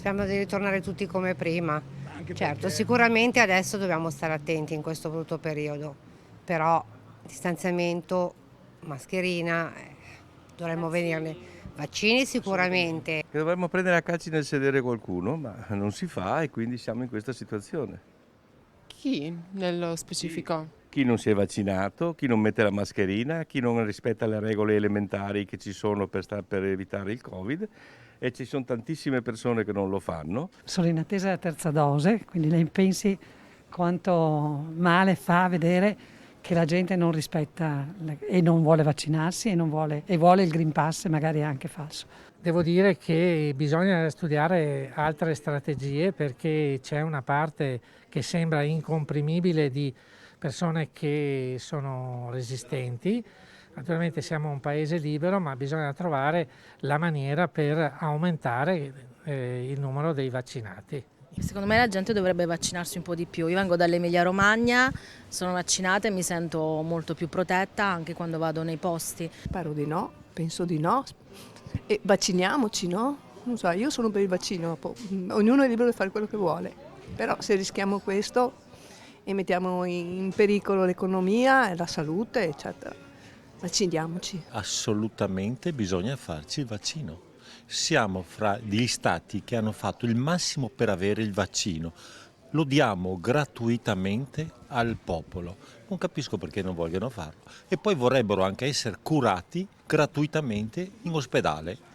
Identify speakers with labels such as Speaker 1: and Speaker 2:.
Speaker 1: Speriamo di ritornare tutti come prima.
Speaker 2: Anche
Speaker 1: Certo,
Speaker 2: perché
Speaker 1: sicuramente adesso dobbiamo stare attenti in questo brutto periodo, però distanziamento, mascherina, dovremmo venirne. Vaccini sicuramente.
Speaker 3: Che dovremmo prendere a calci nel sedere qualcuno, ma non si fa e quindi siamo in questa situazione.
Speaker 4: Chi nello
Speaker 3: Chi,
Speaker 4: specifico?
Speaker 3: chi non si è vaccinato, chi non mette la mascherina, chi non rispetta le regole elementari che ci sono per evitare il Covid e ci sono tantissime persone che non lo fanno.
Speaker 5: Sono in attesa della terza dose, quindi lei pensi quanto male fa vedere che la gente non rispetta e non vuole vaccinarsi e vuole il Green Pass, magari anche falso.
Speaker 6: Devo dire che bisogna studiare altre strategie perché c'è una parte che sembra incomprimibile di persone che sono resistenti. Naturalmente siamo un paese libero, ma bisogna trovare la maniera per aumentare il numero dei vaccinati.
Speaker 7: Secondo me la gente dovrebbe vaccinarsi un po' di più. Io vengo dall'Emilia Romagna, sono vaccinata e mi sento molto più protetta anche quando vado nei posti.
Speaker 8: Spero di no, penso di no. E vacciniamoci, no? Non so, io sono per il vaccino, ognuno è libero di fare quello che vuole. Però se rischiamo questo e mettiamo in pericolo l'economia e la salute, eccetera, vacciniamoci.
Speaker 9: Assolutamente bisogna farci il vaccino. Siamo fra gli stati che hanno fatto il massimo per avere il vaccino. Lo diamo gratuitamente al popolo. Non capisco perché non vogliono farlo. E poi vorrebbero anche essere curati gratuitamente in ospedale.